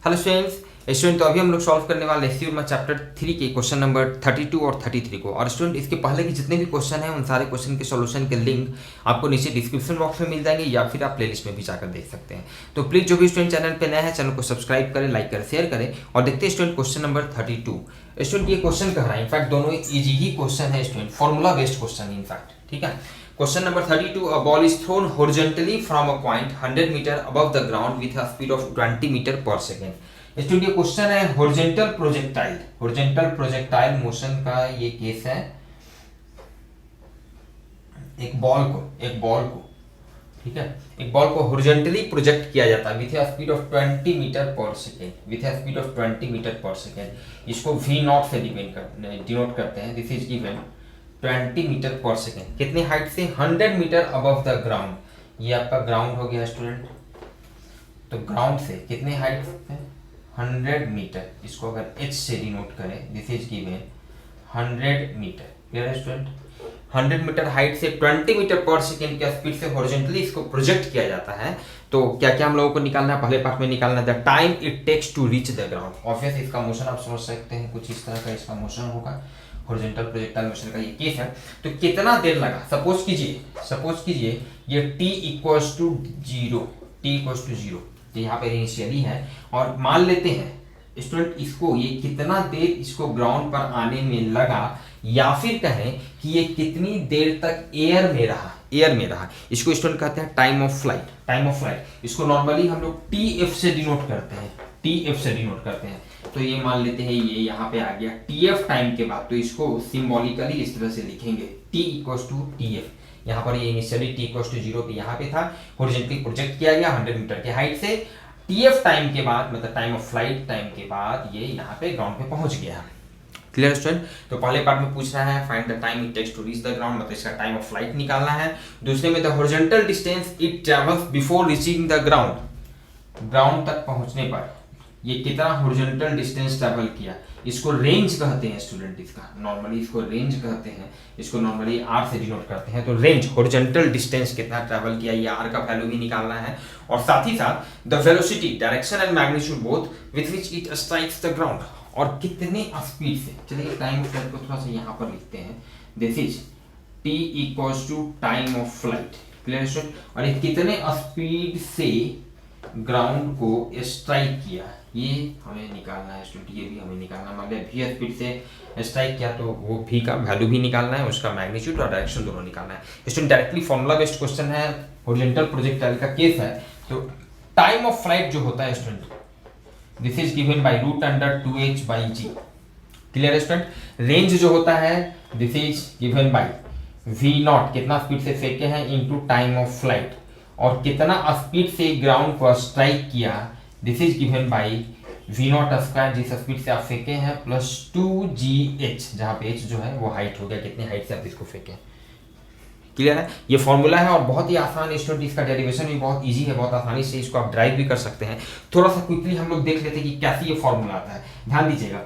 Hello student, तो अभी हम लोग सॉल्व करने वाले हैं स्यूरमा चैप्टर 3 के क्वेश्चन नंबर 32 और 33 को। और स्टूडेंट इसके पहले के जितने भी क्वेश्चन हैं उन सारे क्वेश्चन के सॉल्यूशन के लिंक आपको नीचे डिस्क्रिप्शन बॉक्स में मिल जाएंगे या फिर आप प्लेलिस्ट में भी जाकर देख सकते हैं। तो प्लीज़ जो भी स्टूडेंट चैनल पर नया है चैनल को सब्सक्राइब करें, लाइक करें, शेयर करें। और देखते हैं स्टूडेंट क्वेश्चन नंबर 32। स्टूडेंट ये क्वेश्चन कह रहा है, इनफैक्ट दोनों ईजी ही क्वेश्चन है student, formula based question in fact, ठीक है। Question number 32, a ball is thrown horizontally from a point 100 meter above the ground with a speed of 20 meter per second. Student ये question है horizontal projectile motion का ये case है। एक ball को ठीक है, एक बॉल को हॉरिजॉन्टली प्रोजेक्ट किया जाता है with a speed of 20 meter per second. इसको v नॉट से डिनोट करते हैं। This is given 20 meter per second. कितने हाइट से? 100 मीटर अबव द ग्राउंड। ये आपका ग्राउंड हो गया स्टूडेंट। तो ग्राउंड से कितने हाइट पे? 100 मीटर। इसको अगर h से डिनोट करें, this is given 100 meter. Clear है स्टूडेंट? 100 मीटर हाइट से 20 मीटर पर सेकेंड के स्पीड से हॉरिजॉन्टली इसको प्रोजेक्ट किया जाता है। तो क्या क्या हम लोगों को निकालना है? पहले पार्ट में निकालना है the time it takes to reach the ground. Obvious इसका मोशन आप समझ सकते हैं, कुछ इस तरह का इसका मोशन होगा। हॉरिजॉन्टल प्रोजेक्टाइल मोशन का ये केस है। तो कितना देर लगा? सपोज कीजिए ये t इक्वल्स टू 0, तो यहाँ पे इनिशियली है। और मान लेते हैं स्टूडेंट इसको ये कितना देर इसको ग्राउंड पर आने में लगा, या फिर कहें कि ये कितनी देर तक एयर में रहा। इसको स्टूडेंट कहते हैं टाइम ऑफ फ्लाइट। इसको नॉर्मली हम लोग TF से डिनोट करते हैं। तो ये मान लेते हैं ये यहाँ पे आ गया TF टाइम के बाद। तो इसको सिंबॉलिकली इस तरह से लिखेंगे T इक्वल्स टू TF। यहाँ पर ये इनिशियली T इक्वल्स टू 0 पे यहाँ पे था, हॉरिजॉन्टली प्रोजेक्ट किया गया 100 मीटर के हाइट से। TF टाइम के बाद, मतलब टाइम ऑफ फ्लाइट टाइम के बाद, ये यहाँ पे ग्राउंड पे पहुंच गया। Clear student? तो पहले पार्ट में पूछ रहा है find the time it takes to reach the ground, मतलब इसका टाइम ऑफ फ्लाइट निकालना है। दूसरे में the horizontal distance it travels before reaching the ground तक पहुंचने पर ये कितना हॉरिजॉन्टल डिस्टेंस ट्रैवल किया। इसको रेंज कहते हैं स्टूडेंट, इसका नॉर्मली इसको रेंज कहते हैं। इसको नॉर्मली r से डिनोट करते हैं। तो रेंज हॉरिजॉन्टल डिस्टेंस कितना ट्रैवल किया, ये r का वैल्यू भी निकालना है। और साथ ही साथ the velocity, direction and magnitude both with which it strikes the ground, और कितने स्पीड से। चलिए टाइम ऑफ फ्लाइट को थोड़ा सा यहाँ पर लिखते हैं। This is t equals to time of flight. Clear student? और ये कितने स्पीड से ग्राउंड को स्ट्राइक किया, ये हमें निकालना है स्टूडेंट। ये भी हमें निकालना, मान लिया v स्पीड से स्ट्राइक किया तो वो v का वैल्यू भी निकालना है, उसका मैग्नीट्यूड और डायरेक्शन दोनों निकालना है student. Directly formula based question है, हॉरिजॉन्टल प्रोजेक्टाइल का केस है। तो टाइम ऑफ फ्लाइट जो होता है student, this is given bye √2h/g। Clear student? Range जो होता है this is given bye v not, कितना स्पीड से फेंके हैं, इनटू टाइम ऑफ फ्लाइट, और कितना स्पीड से ग्राउंड को स्ट्राइक किया, this is given bye v not square, जिस स्पीड से आप फेंके हैं, प्लस 2gh, जहां पे h जो है वो हाइट हो गया, कितने हाइट से आप इसको फेंके। क्लियर है? ये फॉर्मूला है और बहुत ही आसान स्टूडेंट, इसका डेरिवेशन भी बहुत इजी है, बहुत आसानी से इसको आप ड्राइव भी कर सकते हैं। थोड़ा सा क्विकली हम लोग देख लेते हैं कि कैसे ये फॉर्मूला आता है। ध्यान दीजिएगा,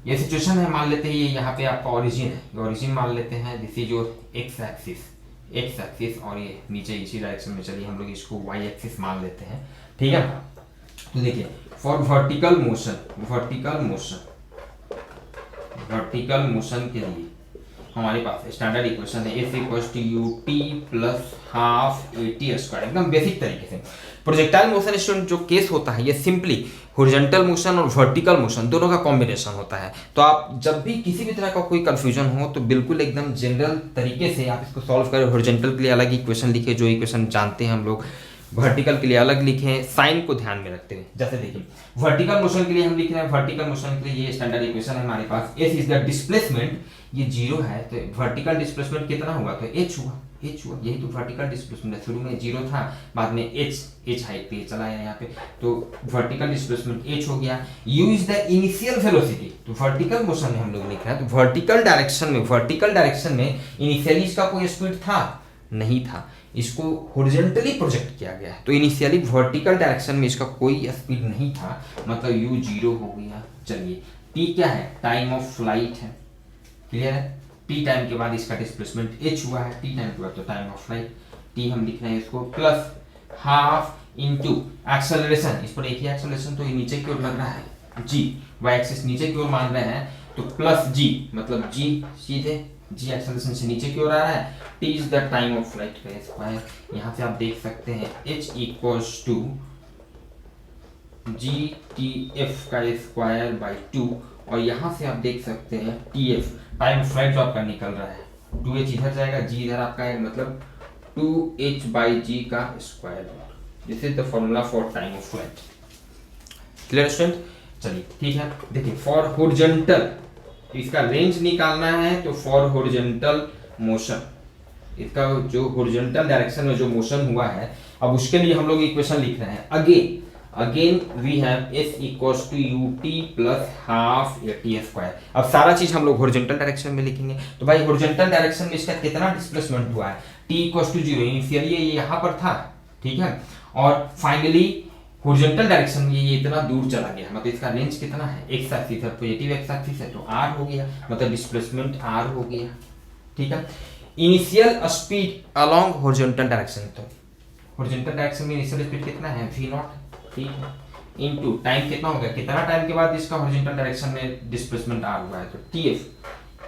ये सिचुएशन है, मान लेते हैं ये यहाँ पे आपका ओरिजिन है, ओरिजिन मान लेते हैं, this is your x axis, और ये नीचे इसी डायरेक्शन में, चलिए हम लोग इसको वाई एक्सिस मान लेते हैं, ठीक है। तो देखिए फॉर वर्टिकल मोशन के लिए हमारे पास स्टैंडर्ड इक्वेशन है f equals to ut plus half at square, एकदम बेसिक तरीके से। प्रोजेक्टाइल मोशन स्टूडेंट जो केस होता है, ये सिंपली हॉरिजॉन्टल मोशन और वर्टिकल मोशन दोनों का कॉम्बिनेशन होता है। तो आप जब भी किसी भी तरह का कोई कंफ्यूजन हो तो बिल्कुल एकदम जनरल तरीके से आप इसको सॉल्व करें। हॉरिजॉन्टल के लिए अलग इक्वेशन लिखे, जो इक्वेशन जानते हैं हम लोग, वर्टिकल के लिए अलग लिखें, साइन को ध्यान में रखते हुए। जैसे देखिए वर्टिकल मोशन के लिए हम लिख रहे हैं, वर्टिकल मोशन के लिए ये स्टैंडर्ड इक्वेशन है हमारे पास, s इज द डिस्प्लेसमेंट, ये 0 है तो वर्टिकल डिस्प्लेसमेंट कितना हुआ, तो h हुआ, यही तो वर्टिकल डिस्प्लेसमेंट है। शुरू में 0 था, बाद में h हाइट पे चला गया यहाँ पे, तो वर्टिकल डिस्प्लेसमेंट h हो गया। u is the initial velocity, तो वर्टिकल मोशन में हम लोग लिख रहे हैं, तो वर्टिकल डायरेक्शन में इनिशियली इसका कोई स्पीड था नहीं था, इसको हॉरिजॉन्टली प्रोजेक्ट किया गया है, तो इनिशियली वर्टिकल डायरेक्शन में इसका कोई स्पीड नहीं था, मतलब u 0 हो गया। चलिए t क्या है, टाइम ऑफ फ्लाइट है। क्लियर है? t टाइम के बाद इसका डिस्प्लेसमेंट h हुआ है, t टाइम के बाद तो टाइम ऑफ फ्लाइट, t हम लिख रहे हैं इसको प्लस हाफ इनटू एक्सेलरेशन, इस पर एक ही एक्सेलरेशन तो ये नीचे की ओर लग रहा है जी, वाई एक्सिस नीचे की ओर मान रहे हैं तो प्लस जी, मतलब जी सीधे जी एक्सेलरेशन से नीचे की ओर आ रहा है, T is the time of flight का स्क्वायर। यहाँ से आप देख सकते हैं h equals to G T F का स्क्वायर बाई 2, और यहाँ से आप देख सकते हैं T F time of flight जो आपका निकल रहा है, 2h इधर जाएगा, जी इधर आपका है, मतलब 2h बाई जी का square. This is the formula for time of flight. Clear student? चलिए ठीक है, देखिए फॉर हॉरिजॉन्टल, इसका रेंज निकालना है तो फॉर हॉरिजॉन्टल मोशन, इसका जो हॉरिजॉन्टल डायरेक्शन में जो मोशन हुआ है, अब उसके लिए हम लोग इक्वेशन लिख रहे हैं। Again we have s equals to ut plus half T square. अब सारा चीज हम लोग हॉरिजॉन्टल डायरेक्शन में लिखेंगे, तो भाई हॉरिजॉन्टल डायरेक्शन में इसका कितना डिस्प्लेसमेंट हुआ है, t इक्वल्स टू 0, इनिशियली ये यहाँ पर था, ठीक है, और फाइनली हॉरिजॉन्टल डायरेक्शन में ये इतना दूर चला गया, मतलब इसका रेंज कितना है, एक्स एक्सिस है, पॉजिटिव एक्स एक्सिस है, तो r हो गया, मतलब डिस्प्लेसमेंट r हो गया, ठीक है। Initial speed along horizontal direction, तो हॉरिजॉन्टल डायरेक्शन में इनिशियल स्पीड कितना है v0, ठीक है, इनटू टाइम कितना हो गया, कितना टाइम के बाद इसका हॉरिजॉन्टल डायरेक्शन में डिस्प्लेसमेंट r हुआ है, तो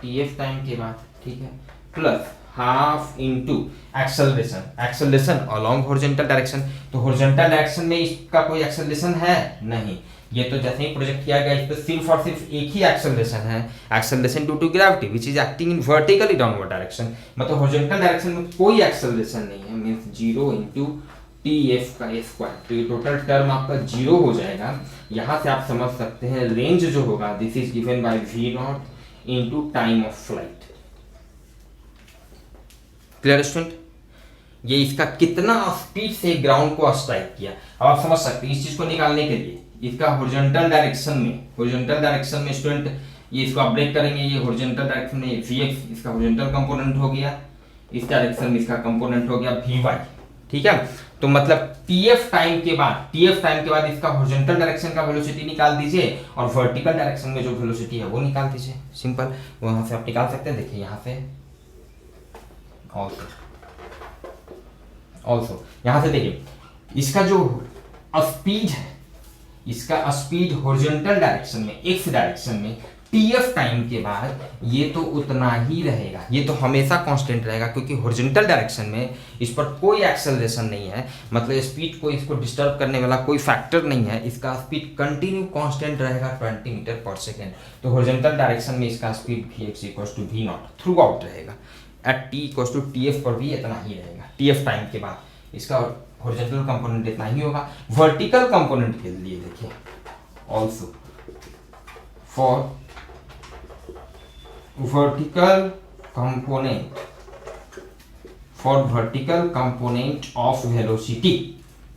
tf टाइम के बाद, ठीक है, plus half into acceleration along horizontal direction, तो हॉरिजॉन्टल डायरेक्शन में इसका कोई एक्सेलरेशन है नहीं, ये तो जैसे ही प्रोजेक्ट किया गया इस पर सिर्फ और सिर्फ एक ही एक्सेलरेशन है, acceleration due to gravity which is acting in vertically downward direction, मतलब हॉरिजॉन्टल डायरेक्शन में कोई एक्सेलरेशन नहीं है, मींस 0 इनटू टीएफ का स्क्वायर, तो ये टोटल टर्म आपका 0 हो जाएगा। यहां से आप समझ सकते हैं रेंज जो होगा this is given by v0 into time of flight. Clear student? ये इसका कितना स्पीड से ग्राउंड को स्ट्राइक किया, अब आप समझ सकते हैं। इस चीज को निकालने के लिए इसका हॉरिजॉन्टल डायरेक्शन में स्टूडेंट ये इसको आप ब्रेक करेंगे, ये हॉरिजॉन्टल डायरेक्शन में vx इसका हॉरिजॉन्टल कंपोनेंट हो गया, इस डायरेक्शन में इसका कंपोनेंट हो गया vy, ठीक है। तो मतलब tf टाइम के बाद इसका हॉरिजॉन्टल डायरेक्शन का वेलोसिटी निकाल दीजिए और वर्टिकल डायरेक्शन में जो वेलोसिटी है वो निकाल दीजिए, सिंपल, वहां से आप निकाल सकते हैं। देखिए यहां से ऑल्सो यहां से देखिए इसका जो स्पीड है, इसका स्पीड हॉरिजॉन्टल डायरेक्शन में एक्स डायरेक्शन में टीएफ टाइम के बाद ये तो उतना ही रहेगा, ये तो हमेशा कांस्टेंट रहेगा, क्योंकि हॉरिजॉन्टल डायरेक्शन में इस पर कोई एक्सेलरेशन नहीं है, मतलब स्पीड को इसको डिस्टर्ब करने वाला कोई फैक्टर नहीं है, इसका स्पीड कंटिन्यू कांस्टेंट रहेगा 20 मीटर पर सेकेंड। तो हॉरिजॉन्टल डायरेक्शन में इसका speed vx equals to v0 throughout रहेगा, at t equals to tf पर भी इतना ही रहेगा, tf टाइम के बाद इसका हॉरिजॉन्टल कंपोनेंट इतना ही होगा। वर्टिकल कंपोनेंट के लिए देखिए also for vertical component of velocity,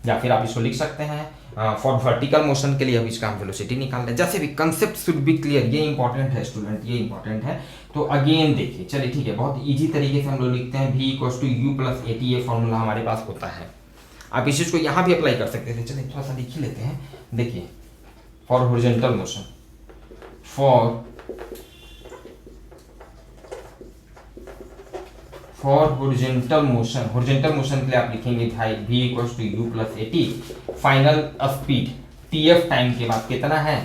या फिर आप इसको लिख सकते हैं फॉर वर्टिकल मोशन के लिए अब इसका हम वेलोसिटी निकाल रहे हैं। जैसे भी कंसेप्ट शुड बी क्लियर, ये इंपॉर्टेंट है स्टूडेंट, ये इंपॉर्टेंट है। तो अगेन देखिए, चलिए ठीक है, बहुत इजी तरीके से हम लोग लिखते हैं v equals to u plus at, ये फॉर्मूला हमारे पास होता है। आप इस चीज को यहाँ भी अप्लाई कर सकते थे, चलिए थोड़ा सा लिख ही लेते हैं। देखिए for horizontal motion, for horizontal motion के लिए आप लिखेंगे भाई v equals to u plus at, final speed tf time के बाद कितना है,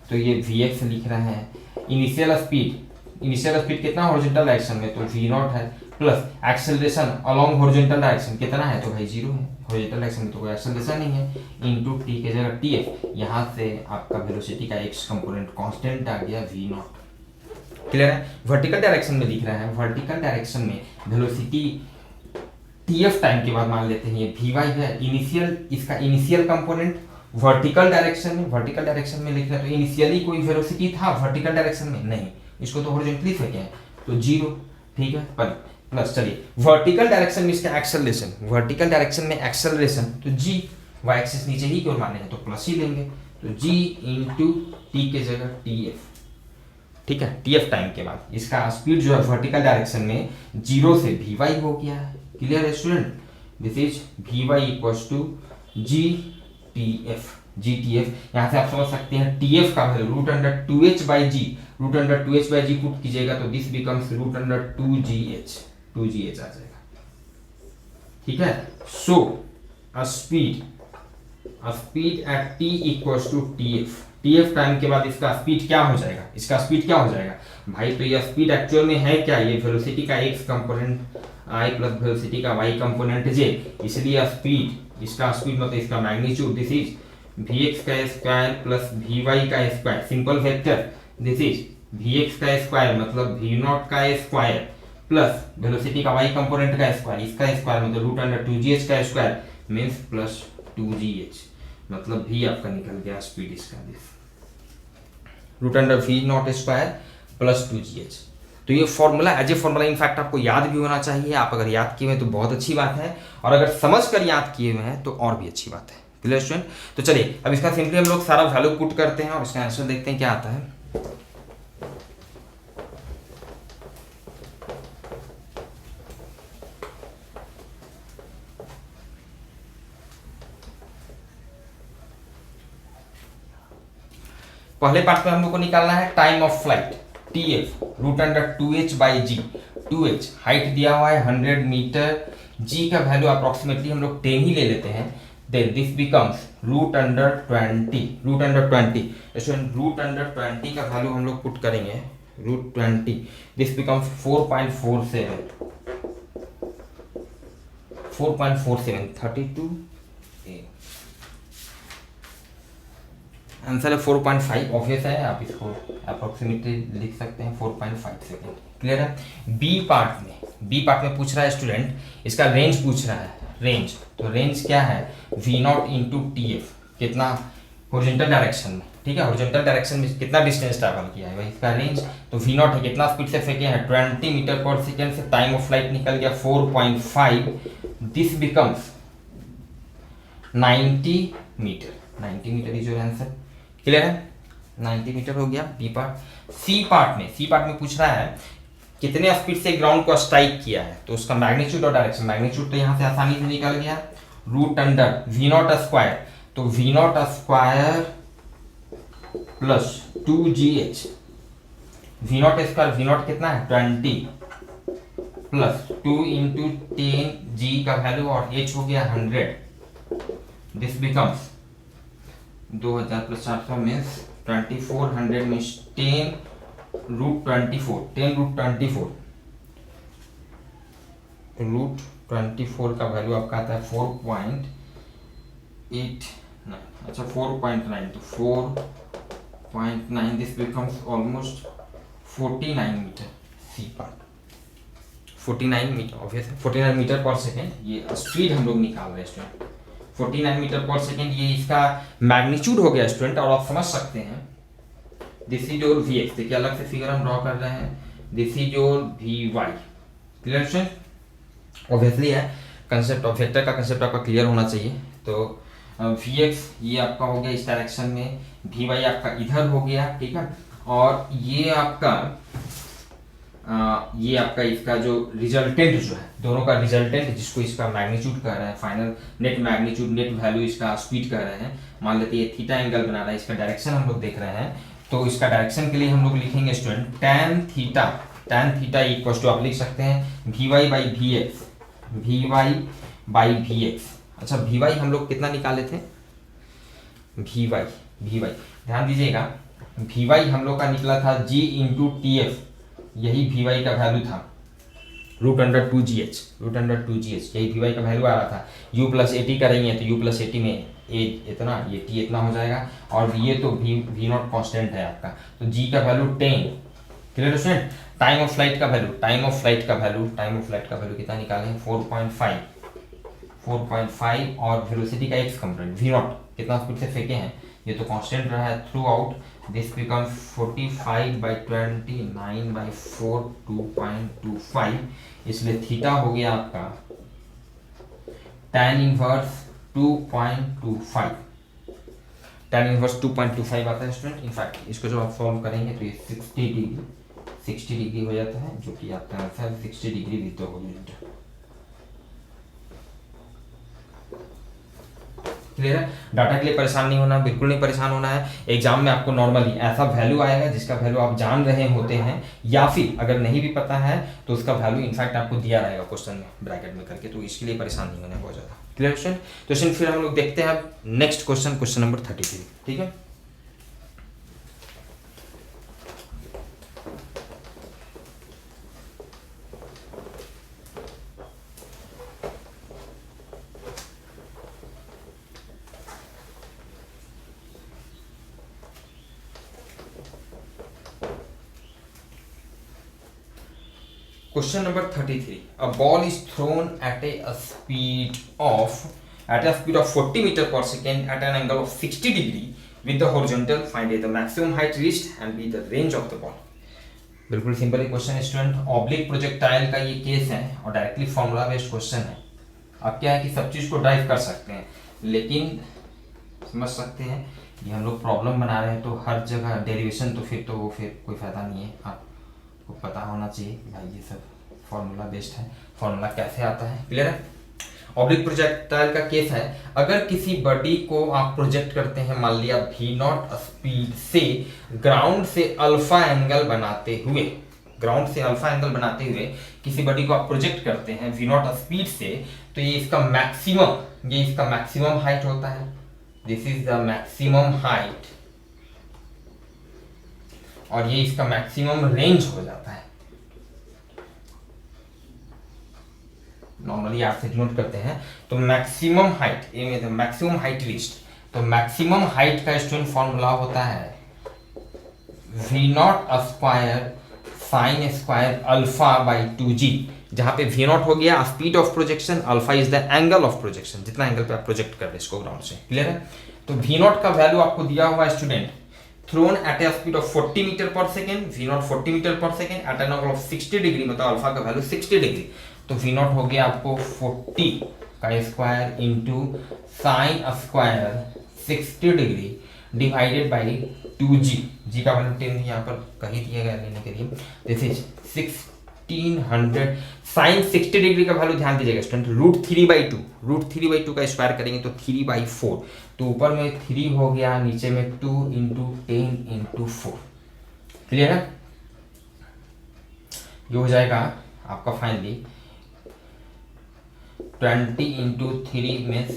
तो ये vx लिख रहे हैं। इनिशियल स्पीड कितना हॉरिजॉन्टल डायरेक्शन में, तो v0 है, plus acceleration along horizontal direction कितना है, तो भाई 0 है, हॉरिजॉन्टल डायरेक्शन में तो कोई एक्सेलरेशन नहीं है, इनटू t के जगह tf, यहाँ से आपका वेलोसिटी का x कंपोनेंट कांस्टेंट आ गया v0। क्लियर है? वर्टिकल डायरेक्शन में लिख रहे हैं, वर्टिकल डायरेक्शन में वेलोसिटी tf टाइम के बाद मान लेते हैं ये vy है, इसका इनिशियल कंपोनेंट वर्टिकल डायरेक्शन में लिख रहे हैं, तो इनिशियली कोई वेलोसिटी था वर्टिकल डायरेक्शन में नहीं, इसको तो हॉरिजॉन्टली फेंके हैं तो 0, ठीक है, पर प्लस चलिए वर्टिकल डायरेक्शन में इसका एक्सेलरेशन, तो g y एक्सिस नीचे ही क्यों माने हैं तो प्लस ही लेंगे, तो g इंटू t के जगह tf, ठीक है, tf टाइम के बाद इसका स्पीड जो है वर्टिकल डायरेक्शन में 0 से vy हो गया है। क्लियर है student? This is vy equals to gtf। यहाँ से आप समझ सकते हैं tf का value root under 2h by G put कीजिएगा तो this becomes root under 2gh आ जाएगा, ठीक है। So speed speed at T equals to T F. T F time के बाद इसका स्पीड क्या हो जाएगा, इसका स्पीड क्या हो जाएगा भाई, तो ये स्पीड एक्चुअल में है क्या, ये वेलोसिटी का X component I plus velocity का वाई कंपोनेंट जे, इसलिए स्पीड, इसका स्पीड मतलब इसका magnitude, this is V X का स्क्वायर प्लस वी वाई का square, simple vector, this is V X का स्क्वायर मतलब वी नॉट का स्क्वायर प्लस वेलोसिटी का वाई कंपोनेंट का स्क्वायर, इसका स्क्वायर मतलब रूट अंडर 2gh का स्क्वायर मींस प्लस 2gh, मतलब भी आपका निकल गया स्पीड इसका, this root under V not square plus 2gh। तो ये formula as a formula in fact आपको याद भी होना चाहिए, आप अगर याद किए हुए तो बहुत अच्छी बात है, और अगर समझ कर याद किए हुए हैं तो और भी अच्छी बात है। Clear student? तो चलिए अब इसका सिंपली हम लोग सारा वैल्यू पुट करते हैं और इसका आंसर देखते हैं क्या आता है। पहले पार्ट में हम लोग को निकालना है time of flight, T F root under 2h by G, 2h height दिया हुआ है 100 मीटर, g का वैल्यू अप्रोक्सीमेटली हम लोग 10 ही ले लेते हैं, then this becomes root under 20, root under 20 student, root under 20 का वैल्यू हम लोग पुट करेंगे, रूट 20, दिस बिकम्स 4.47, 32 आंसर है 4.5, ऑब्वियस है, आप इसको अप्रोक्सीमेटली लिख सकते हैं 4.5 सेकेंड। क्लियर है? बी पार्ट में पूछ रहा है स्टूडेंट, इसका रेंज पूछ रहा है, रेंज, तो रेंज क्या है v not into T F, कितना हॉरिजॉन्टल डायरेक्शन में, ठीक है, हॉरिजॉन्टल डायरेक्शन में कितना डिस्टेंस ट्रैवल किया है भाई इसका रेंज, तो v नॉट है कितना स्पीड से फेंके हैं 20 मीटर पर सेकेंड से, टाइम ऑफ फ्लाइट निकल गया 4.5, this becomes 90 metre, 90 metre is your answer. Clear है? 90 मीटर हो गया बी पार्ट। सी पार्ट में पूछ रहा है कितने स्पीड से ग्राउंड को स्ट्राइक किया है, तो उसका मैग्नीट्यूड और डायरेक्शन, मैग्नीट्यूड तो यहाँ से आसानी से निकल गया, root under V not square, तो V not square plus 2gh, V not square, V naught कितना है 20 प्लस 2 इंटू 10 g का वैल्यू और h हो गया 100, this becomes 2000 plus 400 means 2400 means 10 root 24, root 24 का वैल्यू आपका आता है 4.89, अच्छा 4.9, तो 4.9 this becomes almost 49 metre, C part 49 metre, obvious है 49 मीटर पर सेकेंड, ये स्पीड हम लोग निकाल रहे हैं स्टूडेंट, 49 मीटर पर सेकेंड, ये इसका मैग्नीट्यूड हो गया स्टूडेंट, और आप समझ सकते हैं this is your V X, देखिए अलग से फिगर हम ड्रॉ कर रहे हैं, this is your V Y. Clear student? Obviously है, कंसेप्ट ऑफ वेक्टर का कंसेप्ट आपका क्लियर होना चाहिए। तो वी एक्स ये आपका हो गया इस डायरेक्शन में, वी वाई आपका इधर हो गया, ठीक है, और ये आपका इसका जो रिजल्टेंट जो है, दोनों का रिजल्टेंट जिसको इसका मैग्नीट्यूड कह रहे हैं, final net magnitude, net value इसका स्पीड कह रहे हैं, मान लेते हैं ये थीटा एंगल बना रहा है, इसका डायरेक्शन हम लोग देख रहे हैं, तो इसका डायरेक्शन के लिए हम लोग लिखेंगे student tan theta equal to, आप लिख सकते हैं V Y by V X, अच्छा वी वाई हम लोग कितना निकाले थे, वी वाई ध्यान दीजिएगा, वी वाई हम लोग का निकला था g इंटू टी एफ, यही वी वाई का वैल्यू था, रूट अंडर 2gh, यही वी वाई का वैल्यू आ रहा था, u प्लस 80 करेंगे तो u प्लस 80 में a इतना, ये t इतना हो जाएगा, और ये तो v नॉट कॉन्स्टेंट है आपका, तो g का value 10। Clear student? Time of flight का वैल्यू कितना निकालें 4.5 और वेलोसिटी का एक्स कंपोनेंट v नॉट कितना स्पीड से फेंके हैं, ये तो कांस्टेंट रहा है थ्रू आउट, दिस बिकम्स 45/29/4 2.25, इसलिए थीटा हो गया आपका tan इनवर्स 2.25, tan इनवर्स 2.25 आता है स्टूडेंट। इनफैक्ट इसको जब आप सॉल्व करेंगे तो ये 60 डिग्री हो जाता है, जो कि आपका answer 60 degree with the horizontal. Clear है? डाटा के लिए परेशान नहीं होना, बिल्कुल नहीं परेशान होना है। एग्जाम में आपको नॉर्मली ऐसा वैल्यू आएगा जिसका वैल्यू आप जान रहे होते हैं, या फिर अगर नहीं भी पता है तो उसका वैल्यू इनफैक्ट आपको दिया रहेगा क्वेश्चन में ब्रैकेट में करके, तो इसके लिए परेशान नहीं होना बहुत ज़्यादा। Clear student? तो स्टूडेंट फिर हम लोग देखते हैं अब नेक्स्ट क्वेश्चन, क्वेश्चन नंबर 33, ठीक है। Question number 33. A ball is thrown at a speed of 40 meter per second at an angle of 60 degree with the horizontal. Find the maximum height reached and be the range of the ball. बिल्कुल simple ही question है student. Oblique projectile का ये case है और directly formula based question है। अब क्या है कि सब चीज को ड्राइव कर सकते हैं, लेकिन समझ सकते हैं कि हम लोग प्रॉब्लम बना रहे हैं तो हर जगह डेरिवेशन तो फिर कोई फायदा नहीं है। आपको पता होना चाहिए भाई ये सब फॉर्मूला बेस्ड है, फॉर्मूला कैसे आता है, क्लियर है। ऑब्लिक प्रोजेक्टाइल का केस है, अगर किसी बॉडी को आप प्रोजेक्ट करते हैं, मान लिया v0 स्पीड से ग्राउंड से अल्फा एंगल बनाते हुए, किसी बॉडी को आप प्रोजेक्ट करते हैं v0 स्पीड से, तो ये इसका मैक्सिमम हाइट होता है। This is the maximum height और ये इसका मैक्सिमम रेंज हो जाता है। नॉर्मली आपसे नोट करते हैं तो मैक्सिमम हाइट लिस्ट, तो मैक्सिमम हाइट का स्टूडेंट फॉर्मूला होता है v0 square sine square alpha by 2g, जहां पे v0 हो गया speed of projection, alpha is the angle of projection, जितना एंगल पे आप प्रोजेक्ट कर रहे हैं इसको ग्राउंड से, क्लियर है। तो v0 का वैल्यू आपको दिया हुआ है student, thrown at a speed of 40 metre per second, v0 40 metre per second at an angle of 60 degree, मतलब अल्फा का वैल्यू 60 डिग्री, तो v0 हो गया आपको 40 का square into sine square 60 degree divided by 2g, g का value 10 यहाँ पर कहीं दिया गया लेने के लिए, दिस इज 1600। साइन 60 डिग्री का वैल्यू ध्यान दीजिएगा स्टूडेंट, √3/2 का स्क्वायर करेंगे तो 3/4, तो ऊपर में 3 हो गया, नीचे में 2 इंटू 10 इंटू 4, क्लियर है। ये हो जाएगा आपका फाइनली 20 इंटू 3 में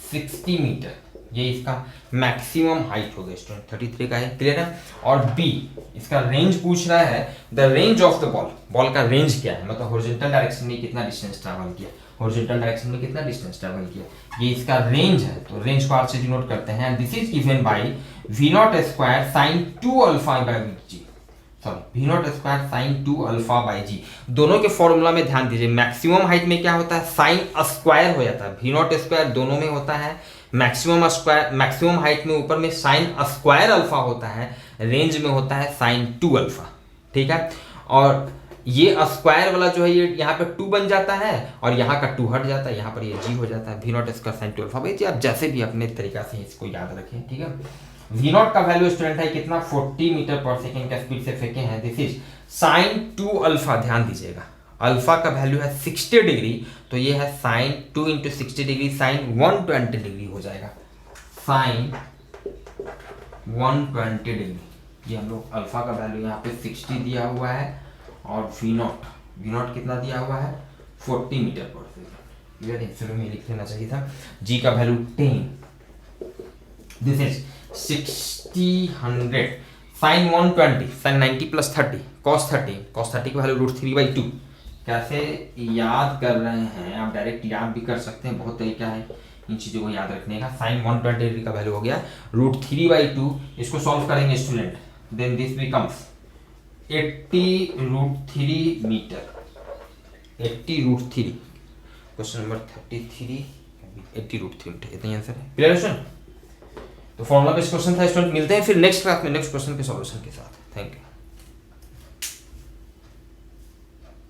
60 मीटर, ये इसका मैक्सिमम हाइट हो गया स्टूडेंट, 33 का है, क्लियर है। और बी इसका रेंज पूछ रहा है, the range of the ball का रेंज क्या है, मतलब हॉरिजॉन्टल डायरेक्शन में कितना डिस्टेंस ट्रैवल किया, ये इसका रेंज है, तो रेंज को आर से डिनोट करते हैं। This is given by v0 square sine 2 alpha by g, v0 square sine 2 alpha by G. दोनों के फॉर्मूला में ध्यान दीजिए, मैक्सिमम हाइट में क्या होता है, साइन स्क्वायर हो जाता है, v0 स्क्वायर दोनों में होता है, मैक्सिमम हाइट में ऊपर में साइन स्क्वायर अल्फा होता है, रेंज में होता है साइन 2 अल्फा, ठीक है। और ये स्क्वायर वाला जो है ये यहाँ पे 2 बन जाता है और यहाँ का 2 हट जाता है, यहाँ पर ये g हो जाता है, v0 square sine 2 alpha by G. आप जैसे भी अपने तरीका से इसको याद रखें, ठीक है। v0 का वैल्यू स्टूडेंट है कितना, 40 मीटर पर सेकेंड का स्पीड से फेंके हैं, दिस इज साइन 2 अल्फा, ध्यान दीजिएगा अल्फा का वैल्यू है 60 डिग्री, तो ये है sine 2 into 60 degree, sine 120 degree हो जाएगा, साइन 120 डिग्री। ये हम लोग अल्फा का वैल्यू यहाँ पे 60 दिया हुआ है और v0 कितना दिया हुआ है, 40 मीटर पर सेकेंड, शुरू में लिख लेना चाहिए था। g का value 10, this is 60 sine 120 sine 90 plus 30 cos 30 की वैल्यू √3/2। कैसे याद कर रहे हैं आप, डायरेक्ट याद भी कर सकते हैं, बहुत तरीका है इन चीज़ों को याद रखने का। साइन 120 डिग्री का वैल्यू हो गया √3/2, इसको सॉल्व करेंगे student, then this becomes 80√3 metre, 80√3, question number 33 80√3 metre, इतना आंसर है, क्लियर है। तो फॉर्मूला बेस्ड क्वेश्चन था स्टूडेंट, मिलते हैं फिर नेक्स्ट क्लास में नेक्स्ट क्वेश्चन के सॉल्यूशन के साथ, थैंक यू।